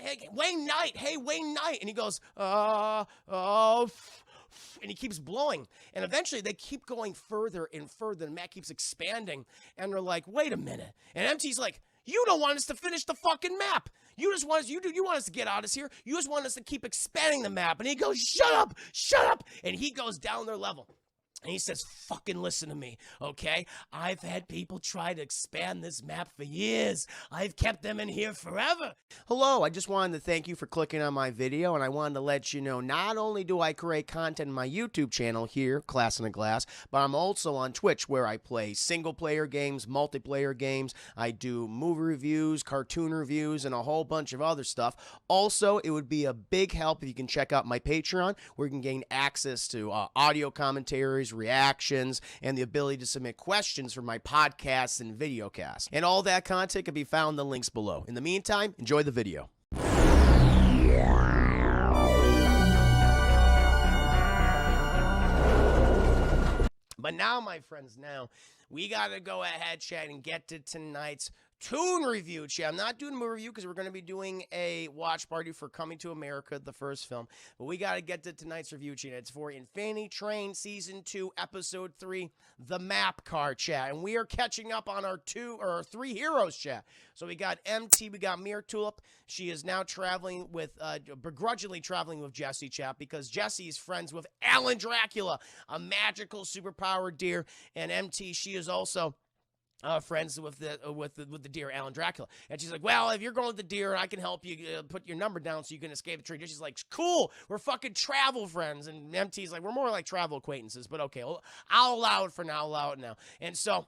hey, Wayne Knight, and he goes, and he keeps blowing, and eventually they keep going further and further, and Matt keeps expanding, and they're like, wait a minute, and MT's like, you don't want us to finish the fucking map. You just want us, you want us to get out of here. You just want us to keep expanding the map. And he goes, shut up. And he goes down their level. And he says, fucking listen to me, okay? I've had people try to expand this map for years. I've kept them in here forever. Hello, I just wanted to thank you for clicking on my video, and I wanted to let you know not only do I create content on my YouTube channel here, Class in a Glass, but I'm also on Twitch where I play single-player games, multiplayer games. I do movie reviews, cartoon reviews, and a whole bunch of other stuff. Also, it would be a big help if you can check out my Patreon, where you can gain access to audio commentaries, reactions, and the ability to submit questions for my podcasts and videocasts. And all that content can be found in the links below. In the meantime, enjoy the video. But now, my friends, we got to go ahead, chat, and get to tonight's Toon review, chat. I'm not doing a movie review because we're going to be doing a watch party for Coming to America, the first film. But we got to get to tonight's review, chat. It's for Infinity Train Season 2, Episode 3, The Map Car, chat. And we are catching up on our 3 heroes, chat. So we got MT, we got Tulip. She is now traveling with, begrudgingly traveling with Jesse, chat, because Jesse is friends with Alan Dracula, a magical superpowered deer. And MT, she is also friends with the deer Alan Dracula, and she's like, well, if you're going with the deer, I can help you put your number down so you can escape the tree. And she's like, cool, we're fucking travel friends. And MT's like, we're more like travel acquaintances, but okay, well, I'll allow it for now, And so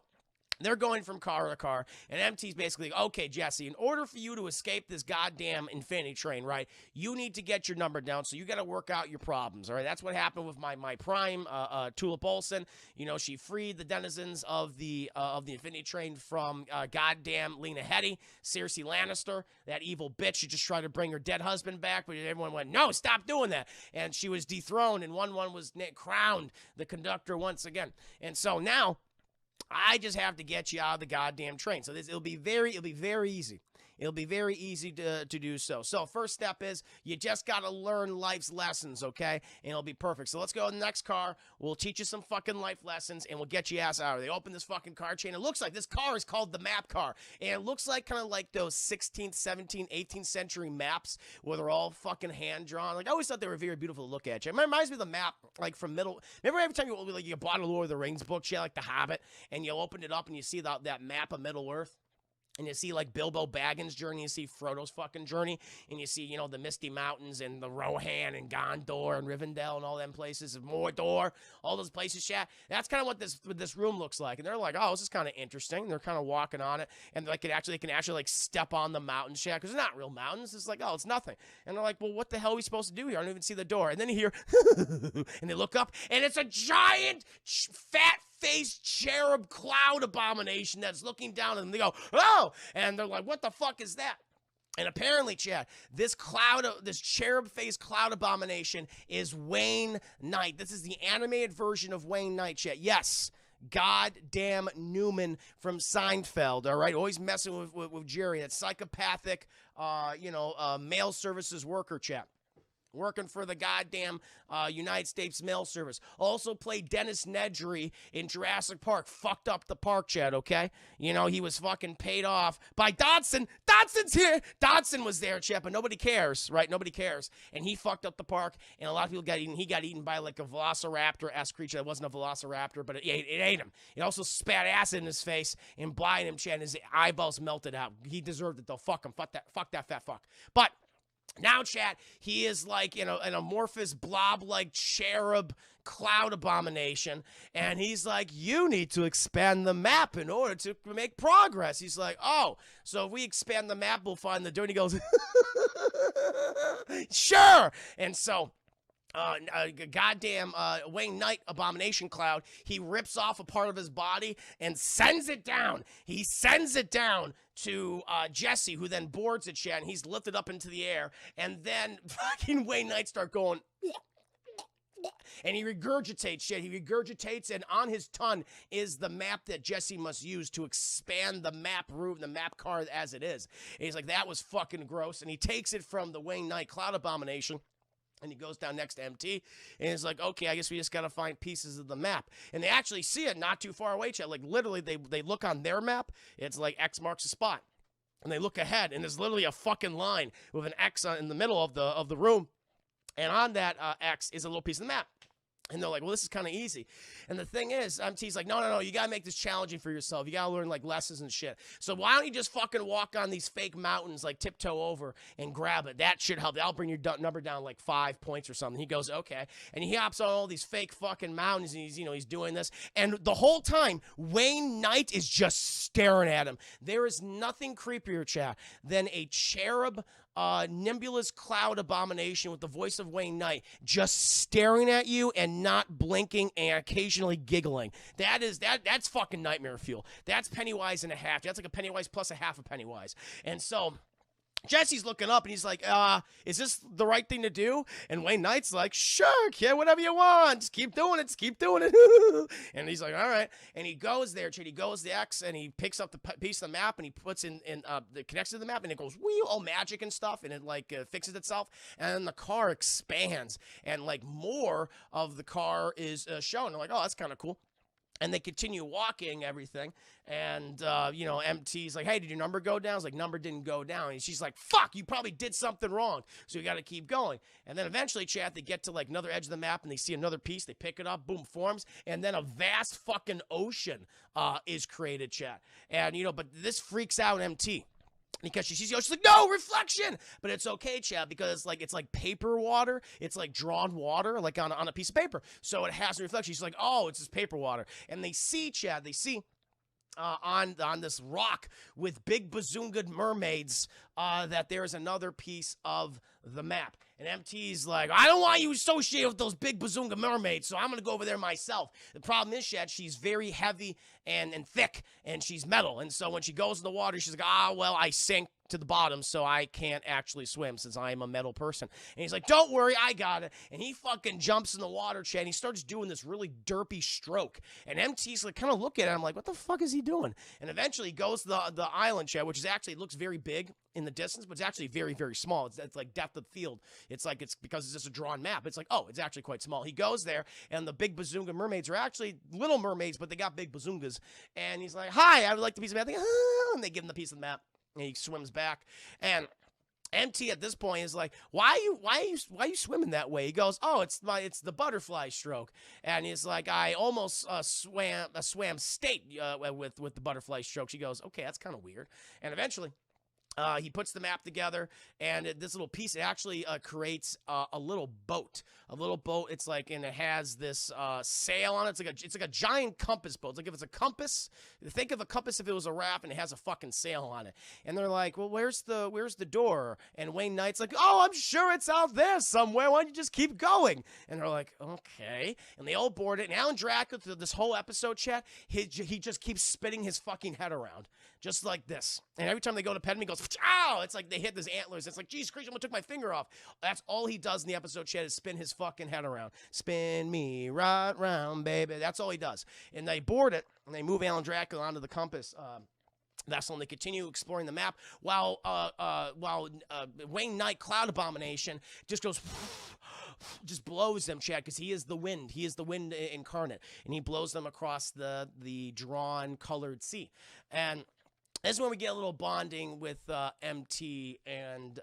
they're going from car to car, and MT's basically, okay, Jesse, in order for you to escape this goddamn Infinity Train, right, you need to get your number down, so you got to work out your problems, all right? That's what happened with my prime, Tulip Olsen. You know, she freed the denizens of the Infinity Train from goddamn Lena Headey, Cersei Lannister, that evil bitch. She just tried to bring her dead husband back, but everyone went, no, stop doing that. And she was dethroned, and one was crowned the conductor once again. And so now, I just have to get you out of the goddamn train. So it'll be very easy. It'll be very easy to do so. So first step is you just got to learn life's lessons, okay? And it'll be perfect. So let's go to the next car. We'll teach you some fucking life lessons, and we'll get your ass out of there. They open this fucking car chain. It looks like this car is called the map car. And it looks like kind of like those 16th, 17th, 18th century maps where they're all fucking hand-drawn. Like, I always thought they were very beautiful to look at. It reminds me of the map, like, from Remember every time you bought a Lord of the Rings book, like The Hobbit, and you opened it up and you see that map of Middle-earth? And you see, like, Bilbo Baggins' journey, you see Frodo's fucking journey, and you see, you know, the Misty Mountains and the Rohan and Gondor and Rivendell and all them places, and Mordor, all those places, chat. That's kind of what this room looks like. And they're like, oh, this is kind of interesting. And they're kind of walking on it, and like they can actually like step on the mountains, chat, because they're not real mountains. It's like, oh, it's nothing. And they're like, well, what the hell are we supposed to do here? I don't even see the door. And then you hear, and they look up, and it's a giant, fat-faced cherub cloud abomination that's looking down, and they go, oh! And they're like, what the fuck is that? And apparently, Chad, this cherub-faced cloud abomination is Wayne Knight. This is the animated version of Wayne Knight, Chad. Yes, goddamn Newman from Seinfeld, all right? Always messing with Jerry, that psychopathic, mail services worker, Chad. Working for the goddamn United States Mail Service. Also played Dennis Nedry in Jurassic Park. Fucked up the park, Chad, okay? You know, he was fucking paid off by Dodson. Dodson's here. Dodson was there, Chad, but nobody cares, right? Nobody cares. And he fucked up the park, and a lot of people got eaten. He got eaten by like a velociraptor-esque creature. That wasn't a velociraptor, but it ate him. It also spat acid in his face and blinded him, Chad, and his eyeballs melted out. He deserved it, though. Fuck him. Fuck that fat fuck. But now, chat, he is like an amorphous blob-like cherub cloud abomination, and he's like, you need to expand the map in order to make progress. He's like, oh, so if we expand the map, we'll find the door. And he goes, sure. And so Wayne Knight abomination cloud, he rips off a part of his body and sends it down. He sends it down to Jesse, who then boards it, Chad, and he's lifted up into the air. And then fucking Wayne Knight start going and he regurgitates shit. He regurgitates, and on his tongue is the map that Jesse must use to expand the map room, the map card as it is. And he's like, that was fucking gross. And he takes it from the Wayne Knight Cloud Abomination, and he goes down next to MT, and he's like, okay, I guess we just got to find pieces of the map. And they actually see it not too far away, chat. Like, literally, they look on their map. It's like X marks the spot. And they look ahead, and there's literally a fucking line with an X in the middle of the room. And on that X is a little piece of the map. And they're like, well, this is kind of easy. And the thing is, MT's like, no, you got to make this challenging for yourself. You got to learn, like, lessons and shit. So why don't you just fucking walk on these fake mountains, like, tiptoe over and grab it? That should help. That'll bring your number down, like, 5 points or something. He goes, okay. And he hops on all these fake fucking mountains, and he's doing this. And the whole time, Wayne Knight is just staring at him. There is nothing creepier, chat, than a cherub Nimbulous Cloud Abomination with the voice of Wayne Knight just staring at you and not blinking and occasionally giggling. That's fucking nightmare fuel. That's Pennywise and a half. That's like a Pennywise plus a half a Pennywise. And so Jesse's looking up, and he's like, is this the right thing to do? And Wayne Knight's like, sure, kid, whatever you want. Just keep doing it. Just keep doing it. And he's like, all right. And he goes there, Chad. He goes the X, and he picks up the piece of the map, and he puts the connects to the map, and it goes, wheel, all magic and stuff, and it, like, fixes itself. And then the car expands, and, like, more of the car is shown. They're like, oh, that's kind of cool. And they continue walking everything. And, MT's like, hey, did your number go down? It's like, number didn't go down. And she's like, fuck, you probably did something wrong. So you got to keep going. And then eventually, chat, they get to, like, another edge of the map, and they see another piece. They pick it up, boom, forms. And then a vast fucking ocean is created, chat. And, but this freaks out MT. Because she sees she's like, no, reflection! But it's okay, Chad, because it's like paper water. It's like drawn water, like on a piece of paper. So it has no reflection. She's like, oh, it's just paper water. And they see, Chad, on this rock with big bazoonga mermaids that there's another piece of the map. And MT's like, I don't want you associated with those big bazoonga mermaids, so I'm going to go over there myself. The problem is, Chad, she's very heavy and thick, and she's metal. And so when she goes in the water, she's like, well, I sink to the bottom, so I can't actually swim since I am a metal person. And he's like, don't worry, I got it. And he fucking jumps in the water, Chad, and he starts doing this really derpy stroke. And MT's like, kind of looking at him like, what the fuck is he doing? And eventually he goes to the island, Chad, which is actually, looks very big in the distance, but it's actually very, very small. It's like depth of field. It's like, it's because it's just a drawn map. It's like, oh, it's actually quite small. He goes there, and the big bazoonga mermaids are actually little mermaids, but they got big bazoongas. And he's like, hi, I would like the piece of the map. And they give him the piece of the map. And he swims back, and MT at this point is like, why are you swimming that way? He goes, oh, it's the butterfly stroke. And he's like, I almost swam state with the butterfly stroke. She goes, okay, that's kind of weird. And eventually he puts the map together, and this little piece, it actually creates a little boat. It's like, and it has this sail on it. It's like a giant compass boat. It's like if it's a compass, think of a compass if it was a raft, and it has a fucking sail on it. And they're like, well, where's the door? And Wayne Knight's like, oh, I'm sure it's out there somewhere. Why don't you just keep going? And they're like, okay. And they all board it. And Alan Dracula, through this whole episode, chat, he just keeps spinning his fucking head around. Just like this. And every time they go to pet him, he goes, ow! It's like they hit his antlers. It's like, geez, Christian, someone took my finger off. That's all he does in the episode, Chad, is spin his fucking head around. Spin me right round, baby. That's all he does. And they board it, and they move Alan Dracula onto the compass. That's when they continue exploring the map, while Wayne Knight Cloud Abomination just goes, just blows them, Chad, because he is the wind. He is the wind incarnate, and he blows them across the drawn colored sea. And this is when we get a little bonding with MT and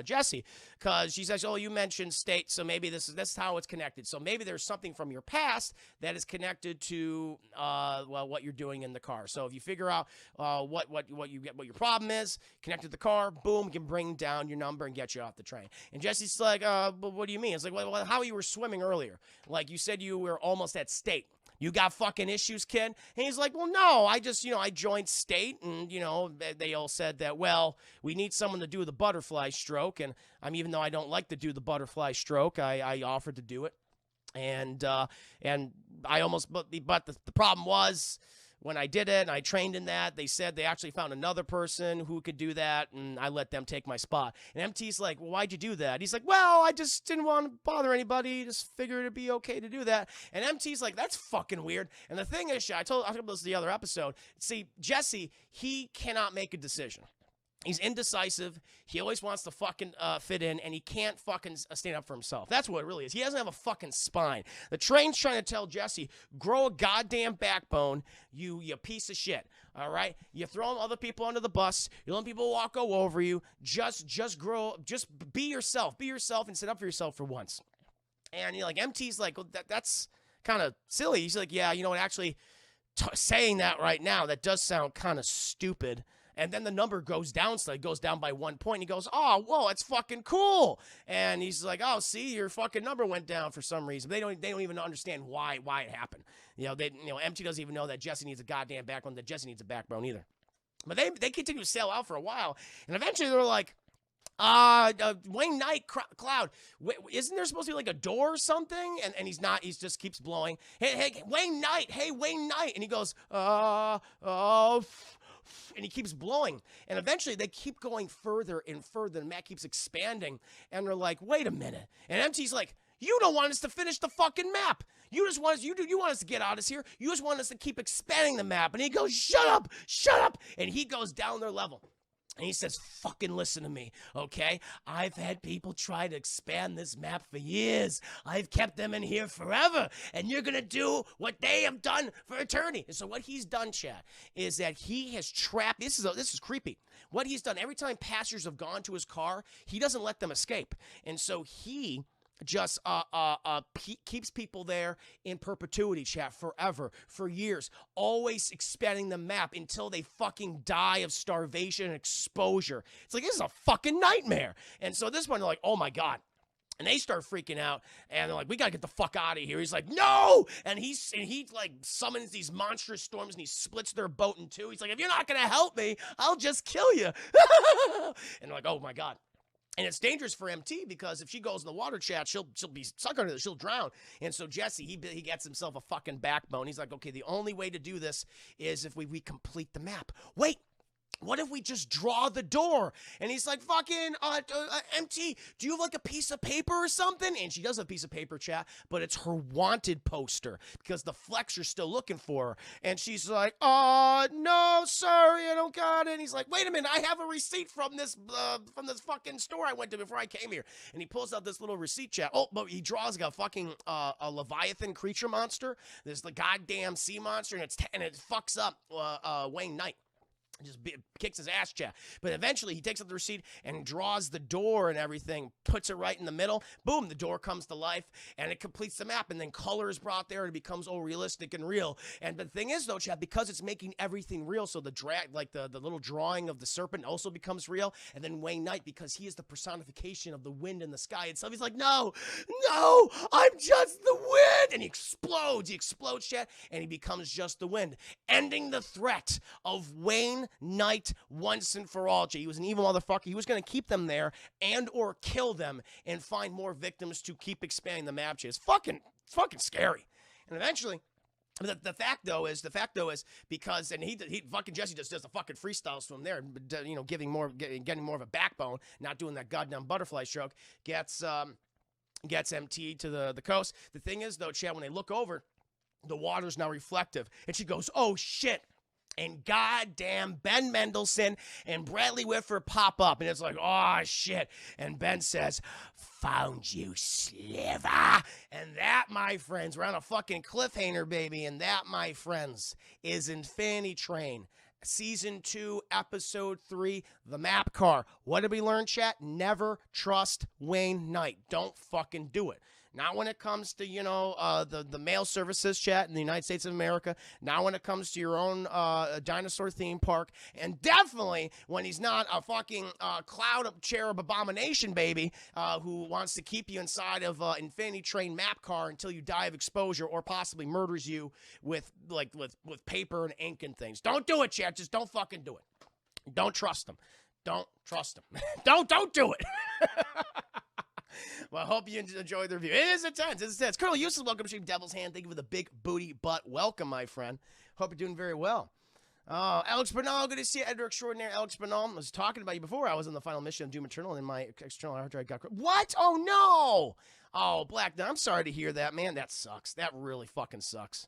Jesse, because she says, oh, you mentioned state, so maybe this is how it's connected. So maybe there's something from your past that is connected to what you're doing in the car. So if you figure out what your problem is, connect to the car, boom, you can bring down your number and get you off the train. And Jesse's like, but what do you mean? It's like, well, how you were swimming earlier. Like you said you were almost at state. You got fucking issues, kid? And he's like, well, no, I just, I joined state, and, they all said that, well, we need someone to do the butterfly stroke, and even though I don't like to do the butterfly stroke, I offered to do it, and I almost, but the problem was, when I did it and I trained in that, they said they actually found another person who could do that, and I let them take my spot. And MT's like, well, why'd you do that? He's like, well, I just didn't want to bother anybody. Just figured it'd be okay to do that. And MT's like, that's fucking weird. And the thing is, I talked about this the other episode. See, Jesse, he cannot make a decision. He's indecisive. He always wants to fucking fit in, and he can't fucking stand up for himself. That's what it really is. He doesn't have a fucking spine. The train's trying to tell Jesse, grow a goddamn backbone, you piece of shit. All right? You're throwing other people under the bus. You're letting people walk all over you. Just grow. Just be yourself. Be yourself and sit up for yourself for once. And you're like, MT's like, well, that's kind of silly. He's like, yeah, you know what? Actually, saying that right now, that does sound kind of stupid. And then the number goes down, so it goes down by 1 point. He goes, oh, whoa, it's fucking cool. And he's like, oh, see, your fucking number went down for some reason. They don't even understand why it happened. MT doesn't even know that Jesse needs a goddamn backbone, that Jesse needs a backbone either. But they continue to sail out for a while, and eventually they're like, Wayne Knight, Cloud, isn't there supposed to be like a door or something? And he's not, he just keeps blowing. Hey, Wayne Knight, and he goes, and he keeps blowing. And eventually they keep going further and further, and Matt keeps expanding. And they're like, wait a minute. And MT's like, you don't want us to finish the fucking map. You just want us, you want us to get out of here. You just want us to keep expanding the map. And he goes, shut up. And he goes down their level. And he says, fucking listen to me, okay? I've had people try to expand this map for years. I've kept them in here forever. And you're going to do what they have done for eternity. And so what he's done, Chad, is that he has trapped, this is creepy. What he's done, every time passengers have gone to his car, he doesn't let them escape. And so he just keeps people there in perpetuity, chat, forever, for years, always expanding the map until they fucking die of starvation and exposure. It's like, this is a fucking nightmare. And so at this point, they're like, oh my God. And they start freaking out, and they're like, we gotta get the fuck out of here. He's like, no! And he like summons these monstrous storms, and he splits their boat in two. He's like, if you're not gonna help me, I'll just kill you. And they're like, oh my God. And it's dangerous for MT because if she goes in the water, chat, she'll be stuck under this, she'll drown. And so Jesse, he gets himself a fucking backbone. He's like, okay, the only way to do this is if we complete the map. Wait, what if we just draw the door? And he's like, fucking, MT, do you have like a piece of paper or something? And she does have a piece of paper, chat, but it's her wanted poster because the Flex are still looking for her. And she's like, oh, no, sorry, I don't got it. And he's like, wait a minute, I have a receipt from this fucking store I went to before I came here. And he pulls out this little receipt, chat. Oh, but he draws like a fucking a Leviathan creature monster. There's the goddamn sea monster, and it fucks up Wayne Knight. Just kicks his ass, chat. But eventually he takes up the receipt and draws the door and everything, puts it right in the middle. Boom, the door comes to life, and it completes the map. And then color is brought there, and it becomes all realistic and real. And the thing is, though, chat, because it's making everything real, so the the little drawing of the serpent also becomes real. And then Wayne Knight, because he is the personification of the wind and the sky itself, he's like, no, I'm just the wind. And he explodes, chat, and he becomes just the wind, ending the threat of Wayne Knight once and for all. He was an evil motherfucker. He was going to keep them there and or kill them and find more victims to keep expanding the map. It's fucking scary. And eventually, the fact though is because, and he fucking Jesse just does the fucking freestyles from there, getting more of a backbone, not doing that goddamn butterfly stroke, gets MT to the coast. The thing is though, Chad, when they look over, the water's now reflective, and she goes, oh shit. And goddamn Ben Mendelsohn and Bradley Whitford pop up, and it's like, oh shit. And Ben says, found you, sliver. And that, my friends, we're on a fucking cliffhanger, baby. And that, my friends, is Infinity Train, Season 2, Episode 3, The Map Car. What did we learn, chat? Never trust Wayne Knight. Don't fucking do it. Not when it comes to, the mail services, chat, in the United States of America. Not when it comes to your own dinosaur theme park. And definitely when he's not a fucking cloud of cherub abomination, baby, who wants to keep you inside of Infinity Train map car until you die of exposure or possibly murders you with paper and ink and things. Don't do it, chat. Just don't fucking do it. Don't trust him. Don't trust him. Don't do it. Well, I hope you enjoyed the review. It is intense. It's intense. Colonel Useless, welcome to Devil's Hand. Thank you for the big booty butt welcome, my friend. Hope you're doing very well. Alex Bernal, good to see you. Editor extraordinaire Alex Bernal. I was talking about you before. I was on the final mission of Doom Eternal, and my external hard drive got... What? Oh, no! Oh, Black Knight, I'm sorry to hear that, man. That sucks. That really fucking sucks.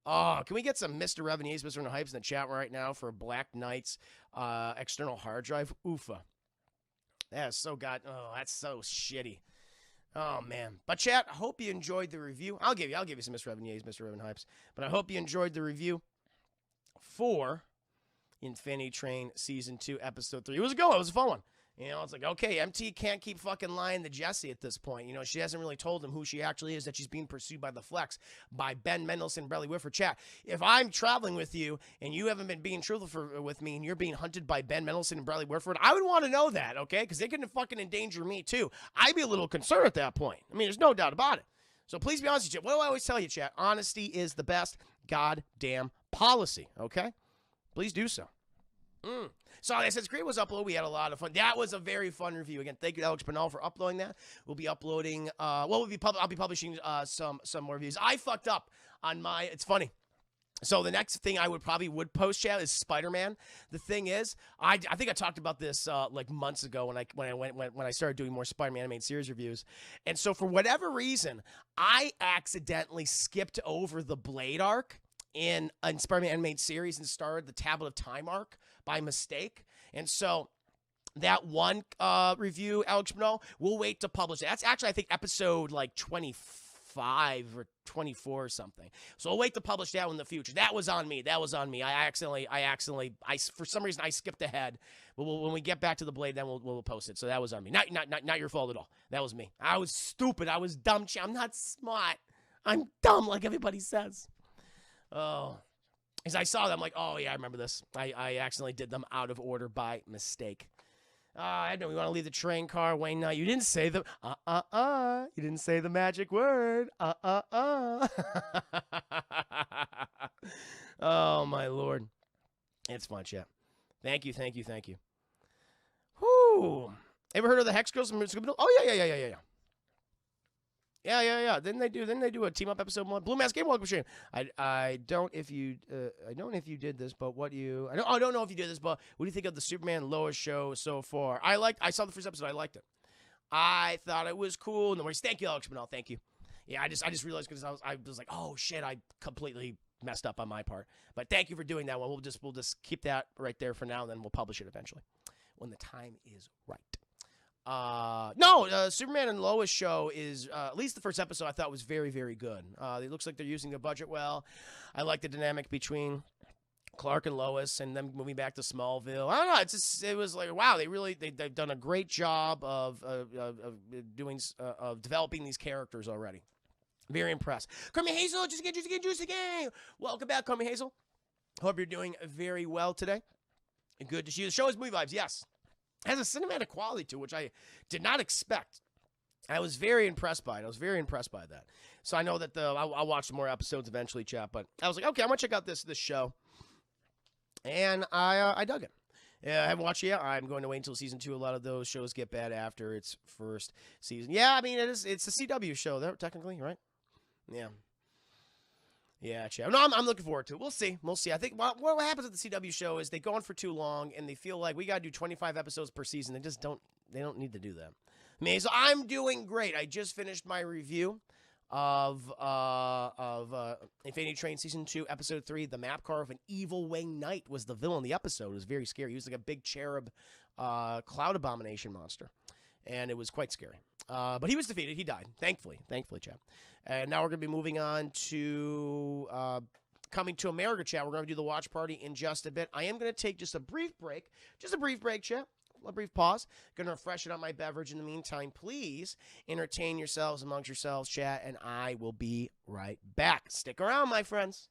Oh, can we get some Mr. Revenues, Mr. Hypes in the chat right now for Black Knight's external hard drive? Oofa. That's so that's so shitty. Oh, man. But, chat, I hope you enjoyed the review. I'll give you some Mr. Revenues, Mr. Reven Hypes. But I hope you enjoyed the review for Infinity Train Season 2, Episode 3. It was a go. It was a fun one. You know, it's like, okay, MT can't keep fucking lying to Jesse at this point. You know, she hasn't really told him who she actually is, that she's being pursued by the Flex, by Ben Mendelsohn and Bradley Whitford. Chat, if I'm traveling with you and you haven't been being truthful with me and you're being hunted by Ben Mendelsohn and Bradley Whitford, I would want to know that, okay? Because they can fucking endanger me, too. I'd be a little concerned at that point. I mean, there's no doubt about it. So please be honest with you. What do I always tell you, chat? Honesty is the best goddamn policy, okay? Please do so. So, like I said, Screen was uploaded. We had a lot of fun. That was a very fun review. Again, thank you to Alex Bernal for uploading that. We'll be uploading, I'll be publishing some more reviews. I fucked up on it's funny. So the next thing I would post, chat, is Spider-Man. The thing is, I think I talked about this like months ago when I started doing more Spider-Man animated series reviews. And so for whatever reason, I accidentally skipped over the Blade arc in Spider-Man animated series and started the Tablet of Time arc by mistake. And so that one review, Alex Bernal, we'll wait to publish it. That's actually, I think, episode like 25 or 24 or something. So I'll wait to publish that one in the future. That was on me. That was on me. I for some reason, I skipped ahead. But when we get back to the Blade, then we'll post it. So that was on me. Not your fault at all. That was me. I was stupid. I was dumb. I'm not smart. I'm dumb, like everybody says. Oh. As I saw them, I'm like, oh, yeah, I remember this. I accidentally did them out of order by mistake. I know we want to leave the train car. Wayne, no, you didn't say the, You didn't say the magic word. Oh, my Lord. It's fun, chat. Thank you. Whoo. Ever heard of the Hex Girls from Scooby-Doo? Oh, yeah. Yeah. Didn't they do a team up episode one? Blue Mask Game Walk Machine. I don't know if you did this, but I don't know if you did this, but what do you think of the Superman Lois show so far? I saw the first episode. I liked it. I thought it was cool. No worries. Thank you, Alex Bernal. Thank you. Yeah, I just realized because I was like, oh shit, I completely messed up on my part. But thank you for doing that one. We'll just keep that right there for now, and then we'll publish it eventually when the time is right. Superman and Lois show is, at least the first episode I thought was very, very good. It looks like they're using the budget well. I like the dynamic between Clark and Lois and them moving back to Smallville. I don't know. It was like, wow, they've done a great job of developing these characters already. Very impressed. Carmi Hazel, just again. Welcome back, Carmi Hazel. Hope you're doing very well today. Good to see you. The show is movie vibes, yes. Has a cinematic quality to it, which I did not expect. I was very impressed by it. that. So I know that I'll watch some more episodes eventually, chat. But I was like, okay, I'm gonna check out this show, and I dug it. Yeah, I haven't watched it yet. I'm going to wait until season 2. A lot of those shows get bad after its first season. Yeah, I mean it's a CW show, though, technically, right? Yeah. Yeah, chat. No, I'm looking forward to it. We'll see. I think what happens at the CW show is they go on for too long, and they feel like we got to do 25 episodes per season. They don't need to do that. I mean, so I'm doing great. I just finished my review of Infinity Train Season 2, Episode 3. The map car of an evil winged knight was the villain of the episode. It was very scary. He was like a big cherub cloud abomination monster, and it was quite scary. But he was defeated. He died. Thankfully, chat. And now we're going to be moving on to Coming to America, chat. We're going to do the watch party in just a bit. I am going to take just a brief break, chat. A brief pause. Going to freshen up my beverage. In the meantime, please entertain yourselves amongst yourselves, chat, and I will be right back. Stick around, my friends.